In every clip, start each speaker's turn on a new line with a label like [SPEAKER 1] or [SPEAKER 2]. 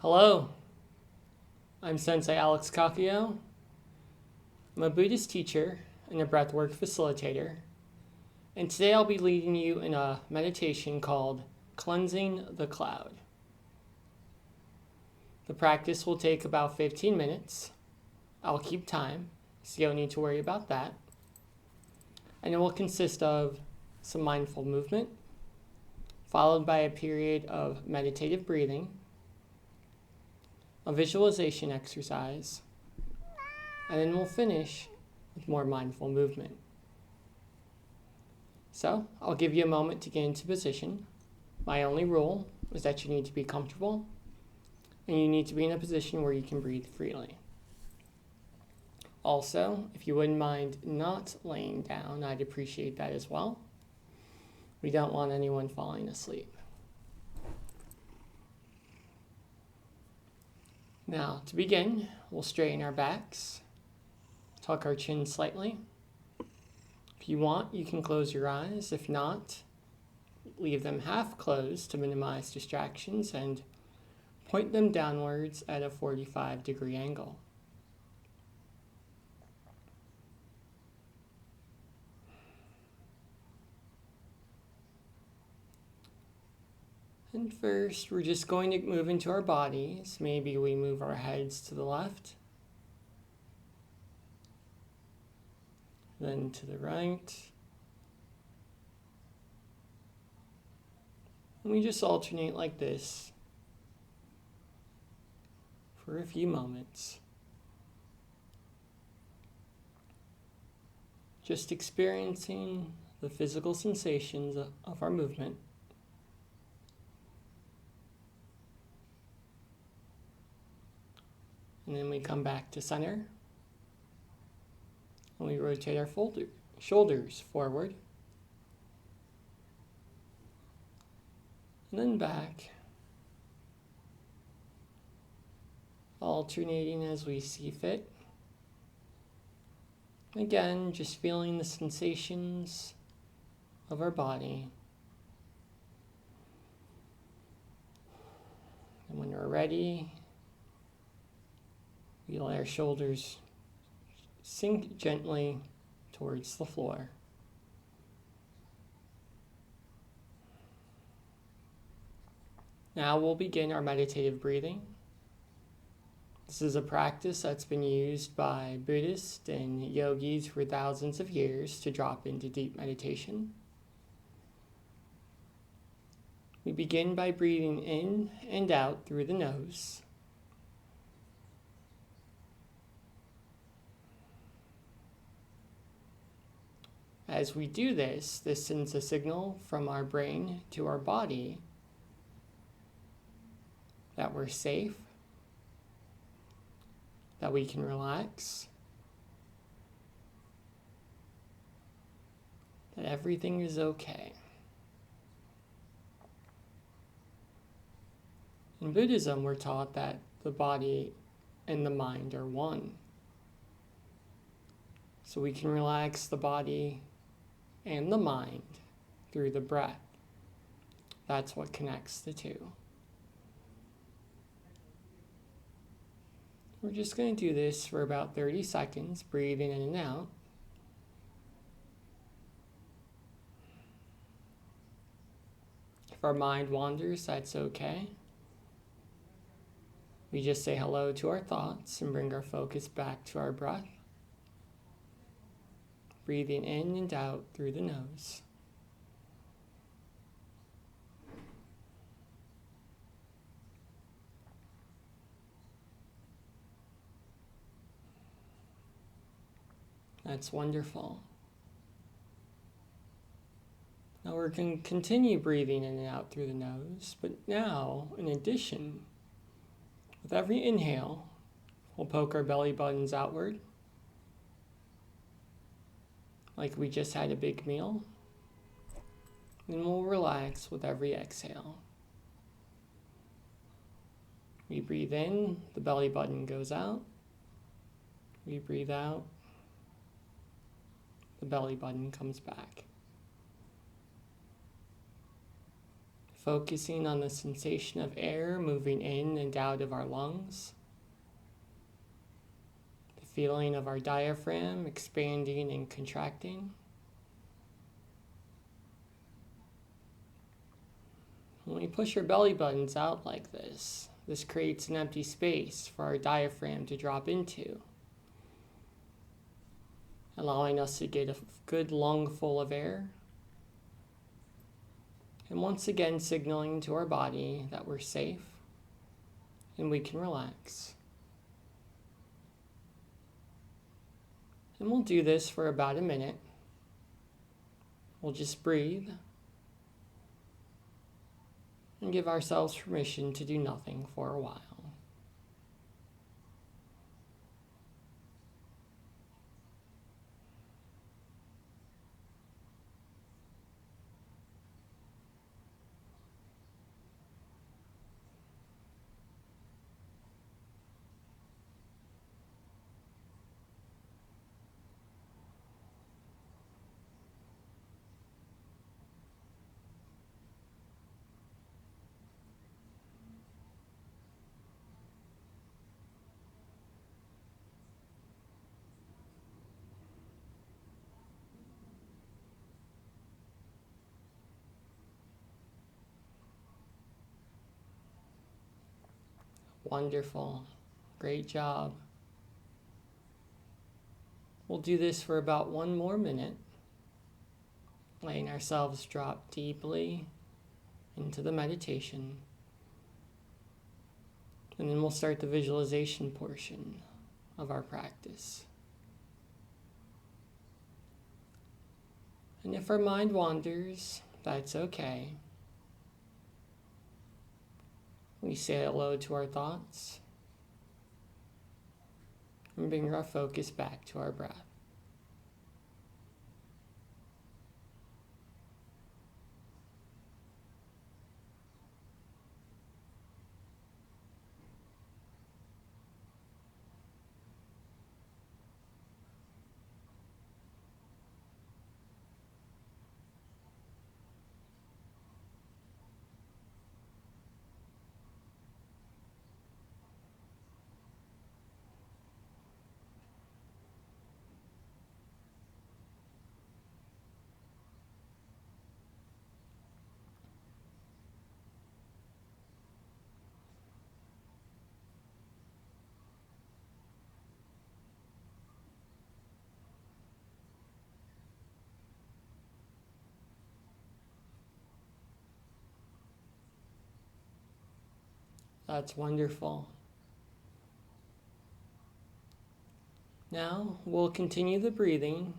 [SPEAKER 1] Hello, I'm Sensei Alex Kakuyo. I'm a Buddhist teacher and a breathwork facilitator, and today I'll be leading you in a meditation called Cleansing the Cloud. The practice will take about 15 minutes. I'll keep time, so you don't need to worry about that. And it will consist of some mindful movement, followed by a period of meditative breathing, a visualization exercise, and then we'll finish with more mindful movement. So I'll give you a moment to get into position. My only rule is that you need to be comfortable and you need to be in a position where you can breathe freely. Also, if you wouldn't mind not laying down, I'd appreciate that as well. We don't want anyone falling asleep. Now, to begin, we'll straighten our backs, tuck our chin slightly. If you want, you can close your eyes. If not, leave them half closed to minimize distractions and point them downwards at a 45-degree angle. And first, we're just going to move into our bodies. Maybe we move our heads to the left, then to the right. And we just alternate like this for a few moments. Just experiencing the physical sensations of our movement. And then we come back to center. And we rotate our shoulders forward. And then back. Alternating as we see fit. Again, just feeling the sensations of our body. And when we're ready, we let our shoulders sink gently towards the floor. Now we'll begin our meditative breathing. This is a practice that's been used by Buddhists and yogis for thousands of years to drop into deep meditation. We begin by breathing in and out through the nose. As we do this, this sends a signal from our brain to our body that we're safe, that we can relax, that everything is okay. In Buddhism, we're taught that the body and the mind are one. So we can relax the body and the mind through the breath. That's what connects the two. We're just going to do this for about 30 seconds, breathing in and out. If our mind wanders, that's okay. We just say hello to our thoughts and bring our focus back to our breath. Breathing in and out through the nose. That's wonderful. Now we're going to continue breathing in and out through the nose, but now, in addition, with every inhale, we'll poke our belly buttons outward, like we just had a big meal. Then we'll relax with every exhale. We breathe in, the belly button goes out. We breathe out, the belly button comes back. focusing on the sensation of air moving in and out of our lungs, the feeling of our diaphragm expanding and contracting. When we push our belly buttons out like this creates an empty space for our diaphragm to drop into, allowing us to get a good lungful of air, and once again signaling to our body that we're safe and we can relax. And we'll do this for about a minute. We'll just breathe and give ourselves permission to do nothing for a while. Wonderful. Great job. We'll do this for about one more minute, letting ourselves drop deeply into the meditation. And then we'll start the visualization portion of our practice. And if our mind wanders, that's okay. We say hello to our thoughts and bring our focus back to our breath. That's wonderful. Now we'll continue the breathing,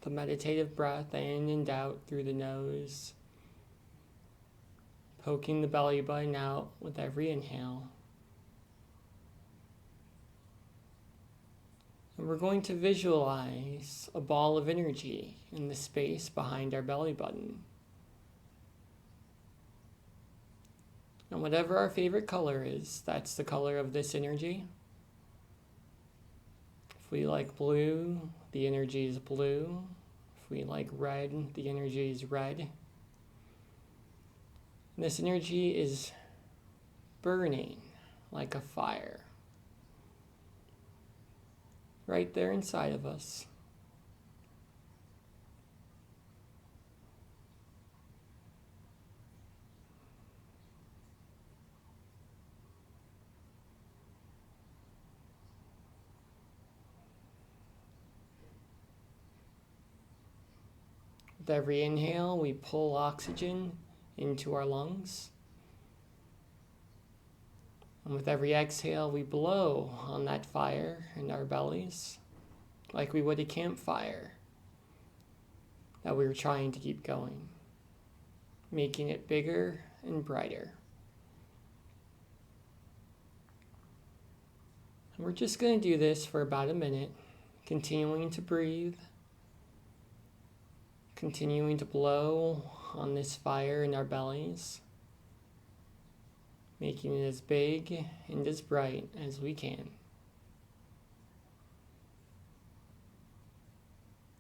[SPEAKER 1] the meditative breath in and out through the nose, poking the belly button out with every inhale. And we're going to visualize a ball of energy in the space behind our belly button. And whatever our favorite color is, that's the color of this energy. If we like blue, the energy is blue. If we like red, the energy is red. And this energy is burning like a fire right there inside of us. With every inhale, we pull oxygen into our lungs. And with every exhale, we blow on that fire in our bellies, like we would a campfire that we were trying to keep going, making it bigger and brighter. And we're just going to do this for about a minute, continuing to breathe, continuing to blow on this fire in our bellies, making it as big and as bright as we can.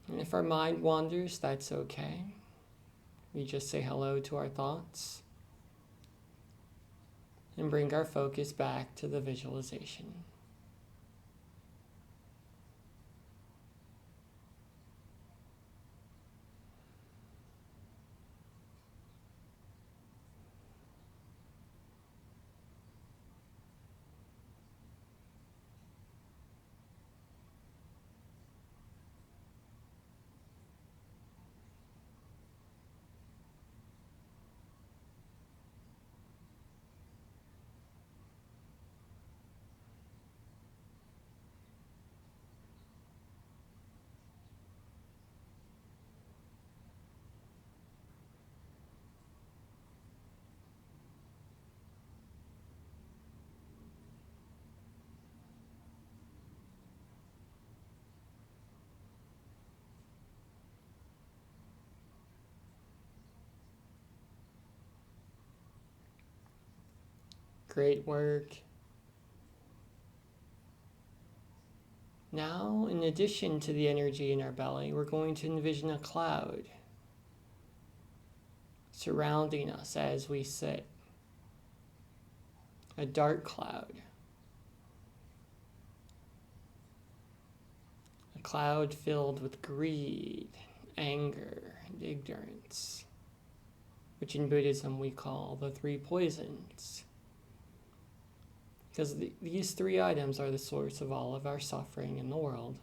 [SPEAKER 1] And if our mind wanders, that's okay. We just say hello to our thoughts and bring our focus back to the visualization. Great work. Now, in addition to the energy in our belly, we're going to envision a cloud surrounding us as we sit. A dark cloud. A cloud filled with greed, anger, and ignorance, which in Buddhism we call the three poisons. Because these three items are the source of all of our suffering in the world.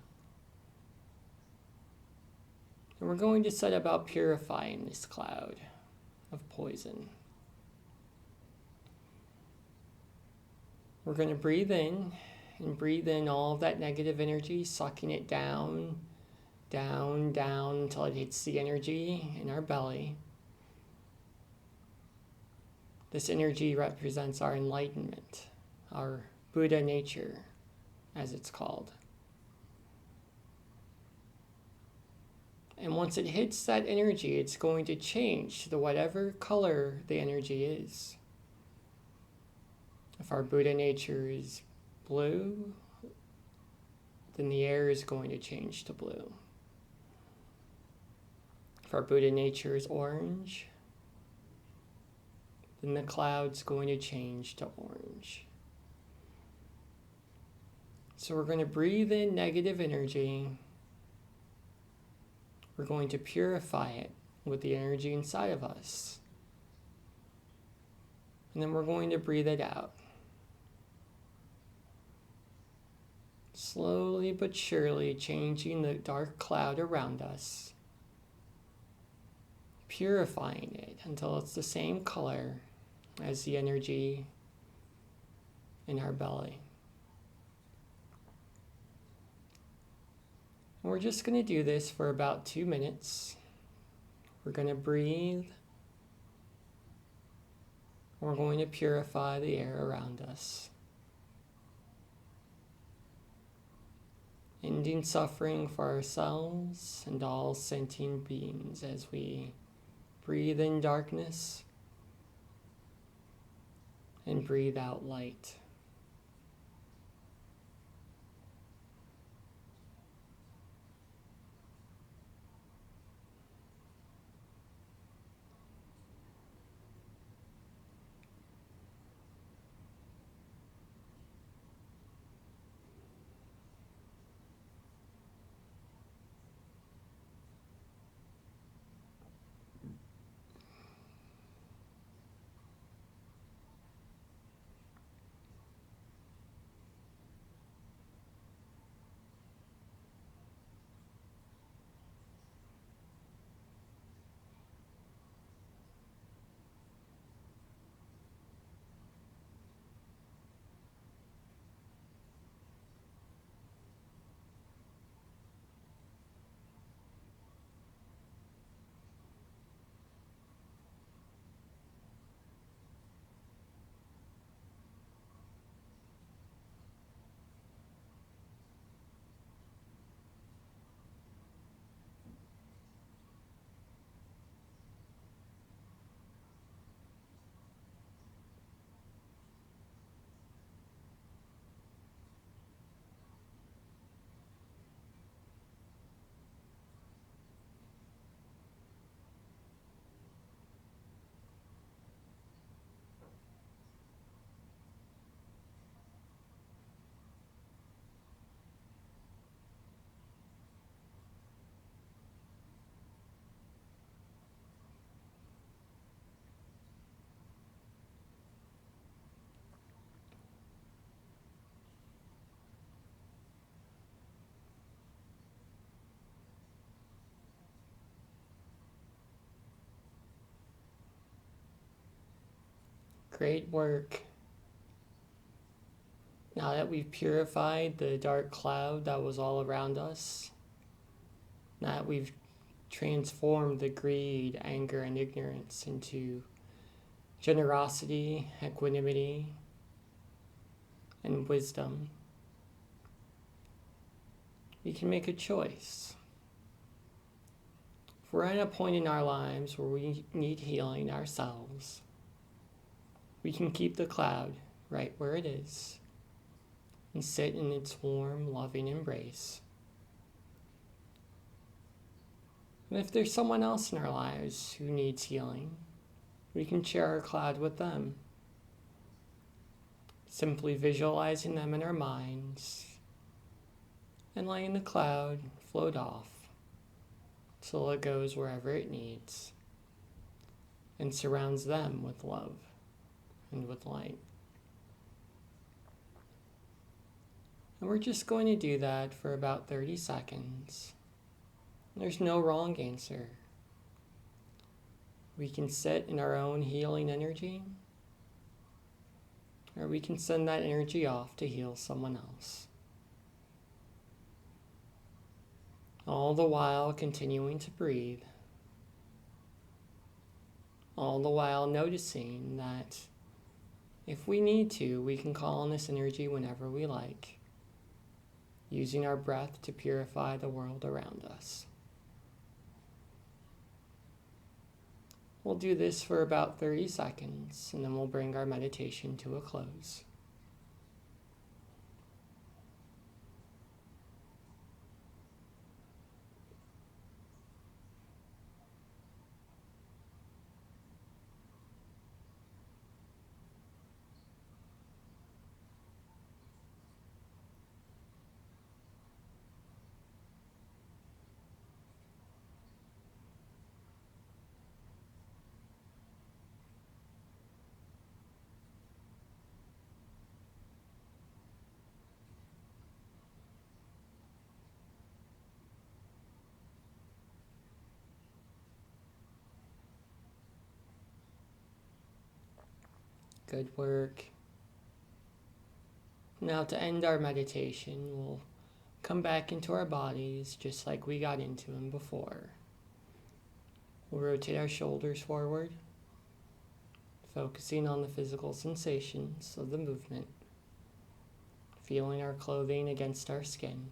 [SPEAKER 1] And we're going to set about purifying this cloud of poison. We're going to breathe in all of that negative energy, sucking it down, down, down until it hits the energy in our belly. This energy represents our enlightenment, our Buddha nature, as it's called. And once it hits that energy, it's going to change to whatever color the energy is. If our Buddha nature is blue, then the air is going to change to blue. If our Buddha nature is orange, then the cloud's going to change to orange. So we're going to breathe in negative energy. We're going to purify it with the energy inside of us. And then we're going to breathe it out. Slowly but surely changing the dark cloud around us. Purifying it until it's the same color as the energy in our belly. And we're just going to do this for about 2 minutes. We're going to breathe. We're going to purify the air around us. Ending suffering for ourselves and all sentient beings as we breathe in darkness and breathe out light. Great work. Now that we've purified the dark cloud that was all around us, now that we've transformed the greed, anger, and ignorance into generosity, equanimity, and wisdom, we can make a choice. If we're at a point in our lives where we need healing ourselves, we can keep the cloud right where it is and sit in its warm, loving embrace. And if there's someone else in our lives who needs healing, we can share our cloud with them. Simply visualizing them in our minds and letting the cloud float off till it goes wherever it needs and surrounds them with love and with light. And we're just going to do that for about 30 seconds. There's no wrong answer. We can sit in our own healing energy, or we can send that energy off to heal someone else. All the while continuing to breathe. All the while noticing that if we need to, we can call on this energy whenever we like, using our breath to purify the world around us. We'll do this for about 30 seconds, and then we'll bring our meditation to a close. Good work. Now to end our meditation, we'll come back into our bodies just like we got into them before. We'll rotate our shoulders forward, focusing on the physical sensations of the movement, feeling our clothing against our skin.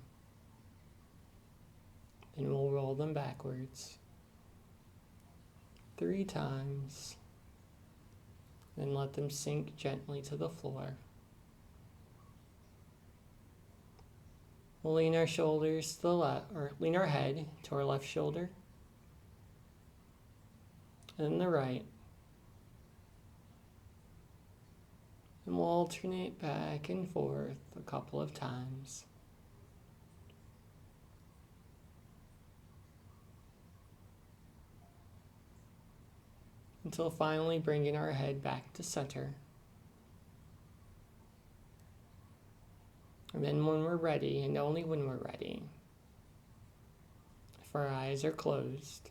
[SPEAKER 1] Then we'll roll them backwards 3 times. Then let them sink gently to the floor. We'll lean our shoulders to the left, or lean our head to our left shoulder, and then the right. And we'll alternate back and forth a couple of times. Until finally bringing our head back to center. And then when we're ready, and only when we're ready, if our eyes are closed,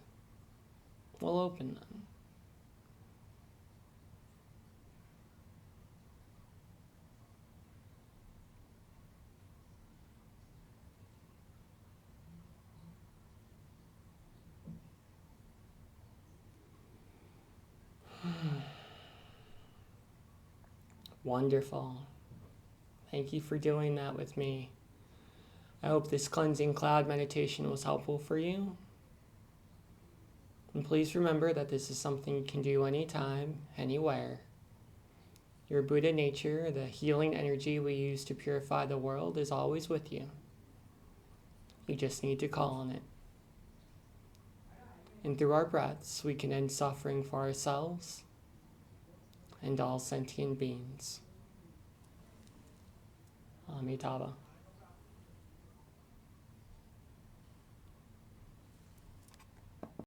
[SPEAKER 1] we'll open them. Wonderful. Thank you for doing that with me. I hope this cleansing cloud meditation was helpful for you. And please remember that this is something you can do anytime, anywhere. Your Buddha nature, the healing energy we use to purify the world, is always with you. You just need to call on it. And through our breaths, we can end suffering for ourselves and all sentient beings. Amitabha.